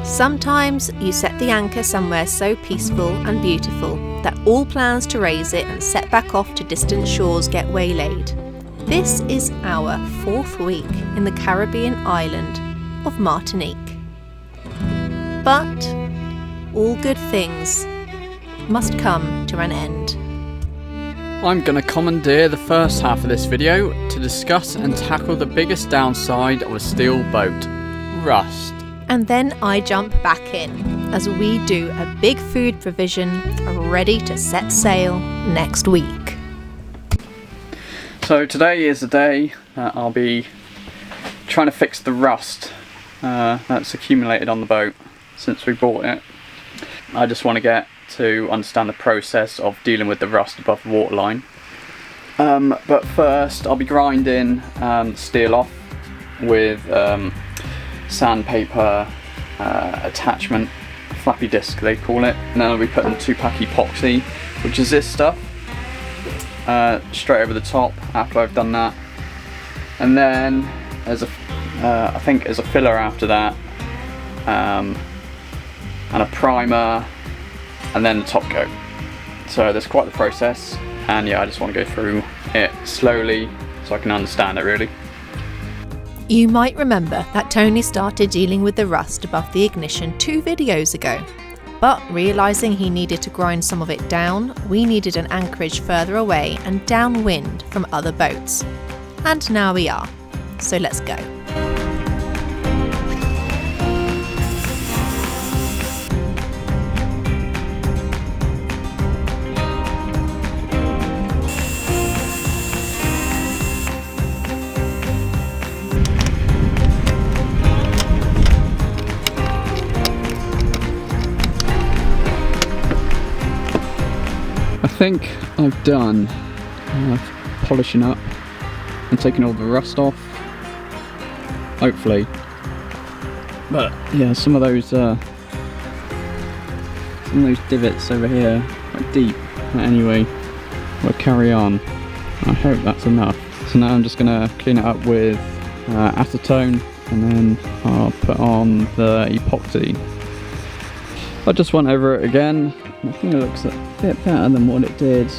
Sometimes you set the anchor somewhere so peaceful and beautiful that all plans to raise it and set back off to distant shores get waylaid. This is our 4th week in the Caribbean island of Martinique. But all good things must come to an end. I'm going to commandeer the first half of this video to discuss and tackle the biggest downside of a steel boat, rust. And then I jump back in as we do a big food provision ready to set sail next week. So today is the day that I'll be trying to fix the rust that's accumulated on the boat since we bought it. I just want to get to understand the process of dealing with the rust above the waterline. But first I'll be grinding steel off with sandpaper attachment, flappy disc they call it, and then I'll be putting 2-pack epoxy, which is this stuff, straight over the top after I've done that. And then as a I think as a filler after that, and a primer, and then the top coat. So there's quite the process, and yeah, I just want to go through it slowly so I can understand it really. You might remember that Tony started dealing with the rust above the ignition 2 videos ago, but realising he needed to grind some of it down, we needed an anchorage further away and downwind from other boats. And now we are, so let's go. I think I've done polishing up and taking all the rust off, hopefully. But yeah, some of those divots over here are deep. But anyway, we'll carry on. I hope that's enough. So now I'm just gonna clean it up with acetone, and then I'll put on the epoxy. I just went over it again. I think it looks a bit better than what it did.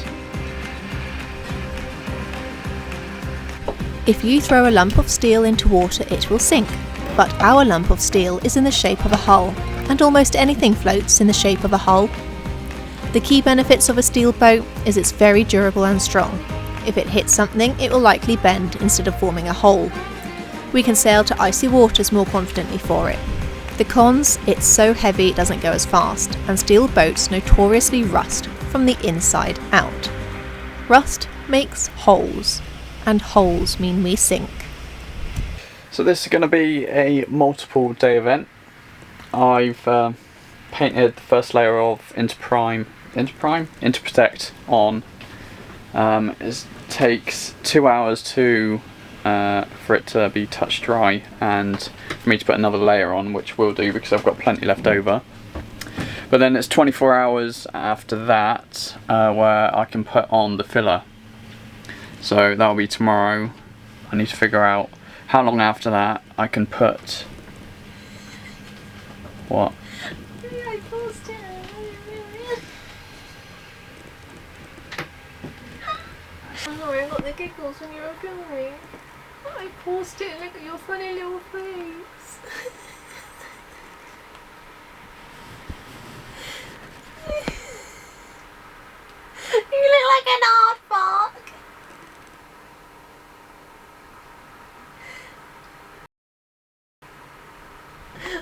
If you throw a lump of steel into water, it will sink. But our lump of steel is in the shape of a hull, and almost anything floats in the shape of a hull. The key benefits of a steel boat is it's very durable and strong. If it hits something, it will likely bend instead of forming a hole. We can sail to icy waters more confidently for it. The cons, it's so heavy it doesn't go as fast, and steel boats notoriously rust from the inside out. Rust makes holes, and holes mean we sink. So this is going to be a multiple day event. I've painted the first layer of Interprotect on. It takes 2 hours for it to be touch dry, and for me to put another layer on, which we'll do because I've got plenty left over. But then it's 24 hours after that where I can put on the filler. So that'll be tomorrow. I need to figure out how long after that I can put what? I paused it. I'm sorry, I got the giggles when you were filming. I paused it and look at your funny little face. You look like an aardvark.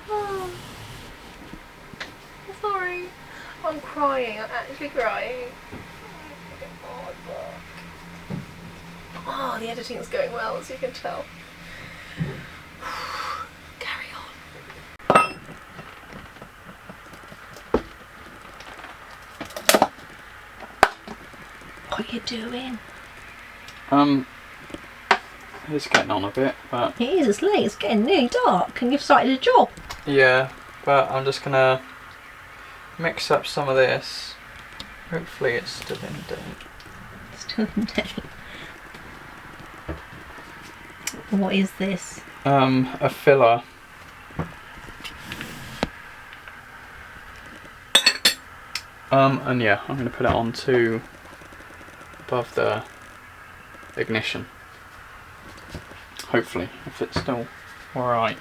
Oh. Sorry. I'm crying. I'm actually crying. Oh, the editing's going well, as you can tell. Carry on. What are you doing? It's getting on a bit, but It is, it's late, it's getting nearly dark and you've started a job. yeah, but I'm just gonna mix up some of this. Hopefully it's still in date. Still in date. What is this? A filler. And yeah, I'm going to put it on to above the ignition. Hopefully, if it's still alright.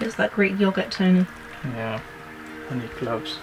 It's that Greek yogurt, Tony. Yeah, I need gloves.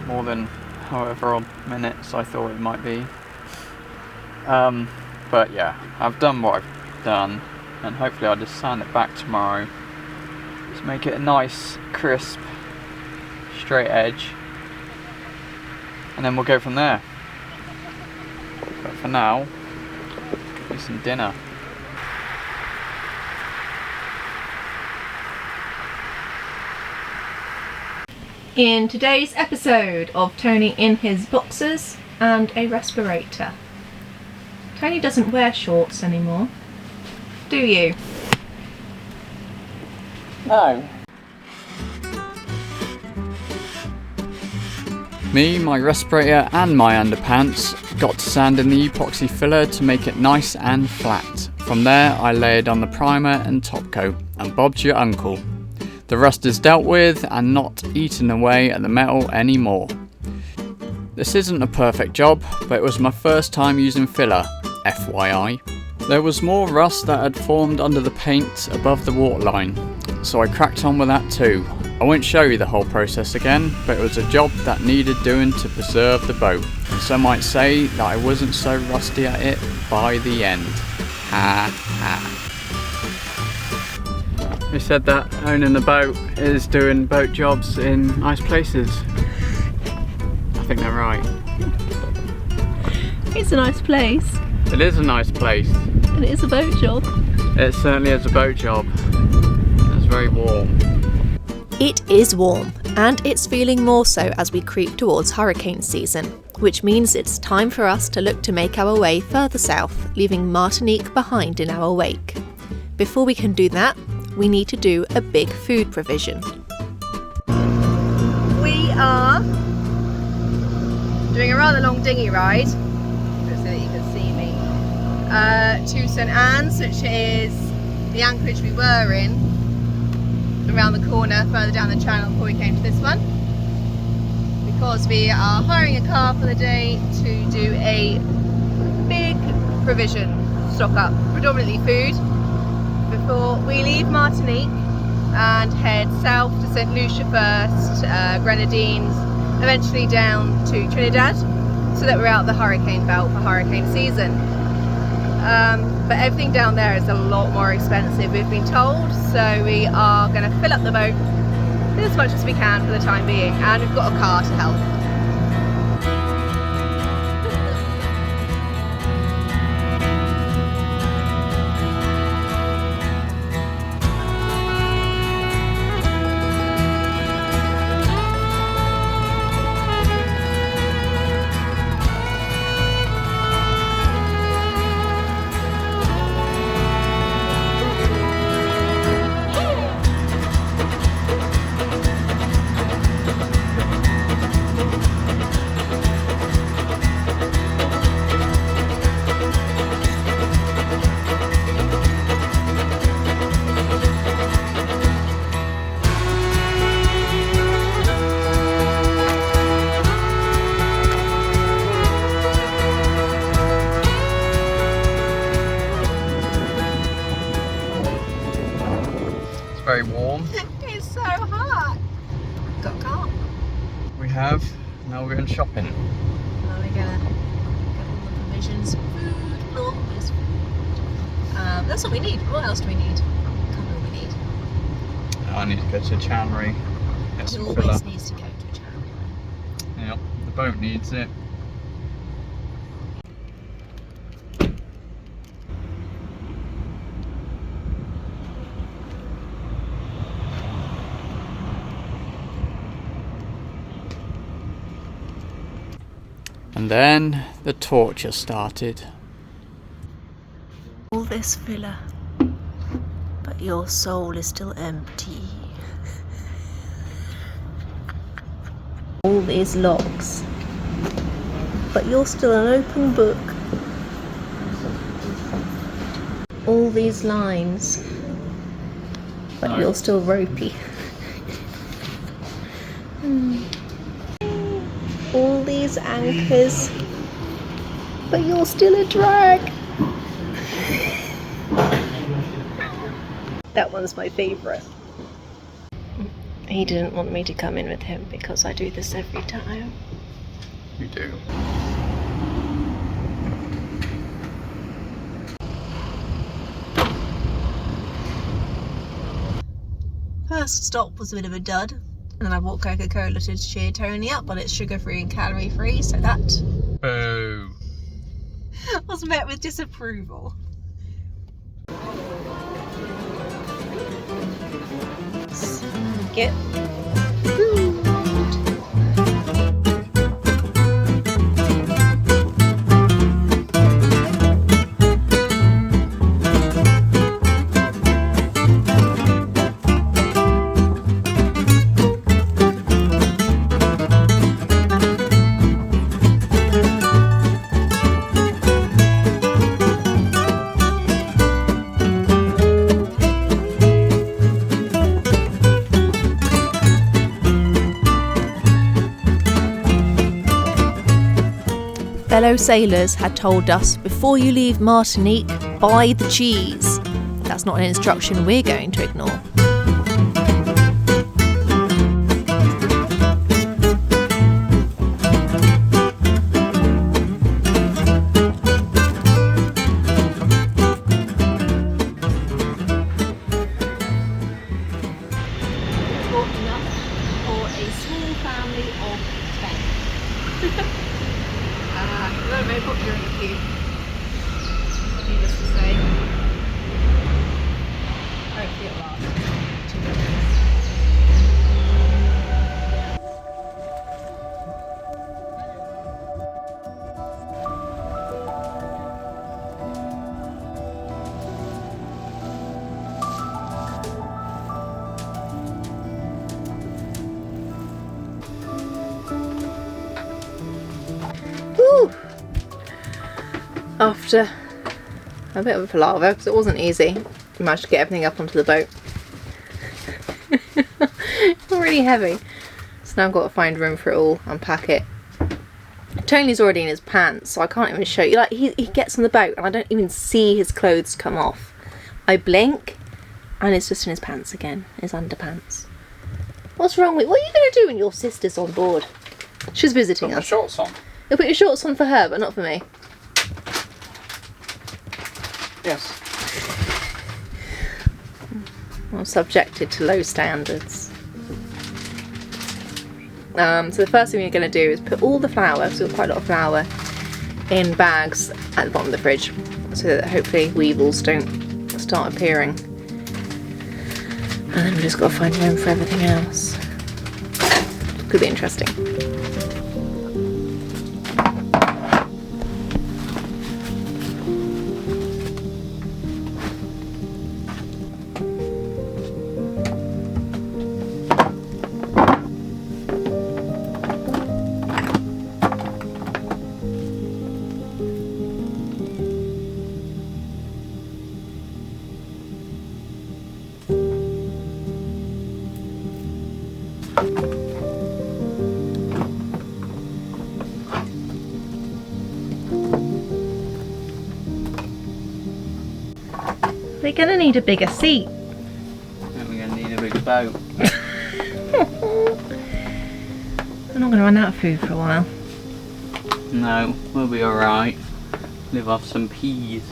More than however odd minutes I thought it might be. But yeah, I've done what I've done, and hopefully I'll just sand it back tomorrow. Just make it a nice, crisp, straight edge, and then we'll go from there. But for now, do some dinner. In today's episode of Tony in his boxers and a respirator. Tony doesn't wear shorts anymore, do you? No. Me, my respirator and my underpants got to sand in the epoxy filler to make it nice and flat. From there I layered on the primer and top coat, and Bob's your uncle. The rust is dealt with and not eaten away at the metal anymore. This isn't a perfect job, but it was my first time using filler, FYI. There was more rust that had formed under the paint above the waterline, so I cracked on with that too. I won't show you the whole process again, but it was a job that needed doing to preserve the boat, and some might say that I wasn't so rusty at it by the end. Ha ha. Who said that owning the boat is doing boat jobs in nice places? I think they're right. It's a nice place. It is a nice place. And it is a boat job. It certainly is a boat job. It's very warm. It is warm, and it's feeling more so as we creep towards hurricane season, which means it's time for us to look to make our way further south, leaving Martinique behind in our wake. Before we can do that, we need to do a big food provision. We are doing a rather long dinghy ride, so that you can see me, to St Anne's, which is the anchorage we were in, around the corner further down the channel before we came to this one, because we are hiring a car for the day to do a big provision stock up, predominantly food, before we leave Martinique and head south to St Lucia first, Grenadines, eventually down to Trinidad, so that we're out the hurricane belt for hurricane season. But everything down there is a lot more expensive, we've been told, so we are going to fill up the boat as much as we can for the time being, and we've got a car to help. Very warm. It's so hot. Got a car. We have. Now we're going shopping. Now we're gonna get all the provisions, food, all this food. That's what we need. What else do we need? I need to go to Chanry. Get some filler. Always needs to go to channel. Yep, the boat needs it. And then the torture started. All this filler, but your soul is still empty. All these logs, but you're still an open book. All these lines, but you're still ropey. All these anchors, but you're still a drag. That one's my favourite. He didn't want me to come in with him because I do this every time. You do. First stop was a bit of a dud, and then I bought Coca-Cola to cheer Tony up, but it's sugar-free and calorie-free, so that Boo. was met with disapproval. Get food. Fellow sailors had told us, before you leave Martinique, buy the cheese. That's not an instruction we're going to ignore. Bought enough for a small family of 10. No, very popular in the queue. Needless to say. Hopefully it'll last 2 minutes. Woo! After a bit of a palaver, because it wasn't easy, I managed to get everything up onto the boat. It's really heavy, so now I've got to find room for it all, unpack it. Tony's already in his pants, so I can't even show you. Like, he gets on the boat and I don't even see his clothes come off. I blink and it's just in his pants again, his underpants. What's wrong with, what are you going to do when your sister's on board? She's visiting Put my us. shorts on. You'll put your shorts on for her, but not for me. Yes. I'm subjected to low standards. So the first thing we're going to do is put all the flour, because we've got quite a lot of flour, in bags at the bottom of the fridge, so that hopefully weevils don't start appearing. And then we've just got to find room for everything else. Could be interesting. We're going to need a bigger seat. And we're going to need a bigger boat. We're not going to run out of food for a while. No, we'll be alright. Live off some peas.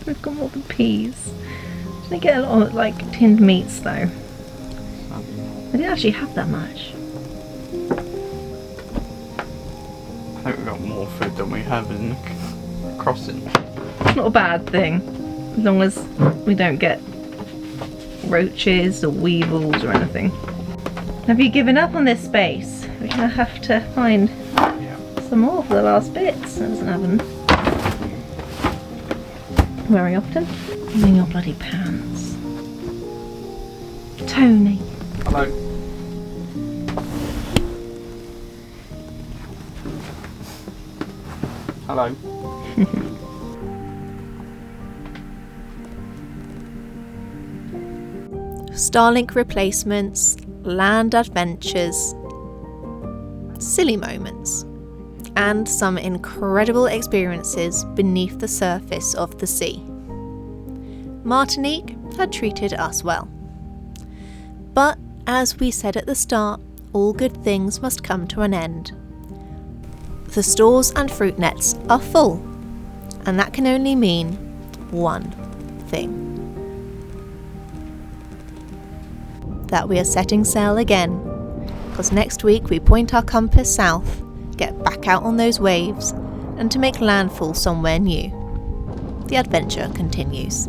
We've got more than peas. They get a lot of like tinned meats though. I didn't actually have that much. I think we've got more food than we have in the crossing. It's not a bad thing, as long as we don't get roaches or weevils or anything. Have you given up on this space? We're gonna have to find some more for the last bits. That doesn't happen very often. In your bloody pants. Tony. Hello. Hello. Starlink replacements, land adventures, silly moments, and some incredible experiences beneath the surface of the sea. Martinique had treated us well. But as we said at the start, all good things must come to an end. The stores and fruit nets are full, and that can only mean one thing. That we are setting sail again, because next week we point our compass south, get back out on those waves, and to make landfall somewhere new. The adventure continues.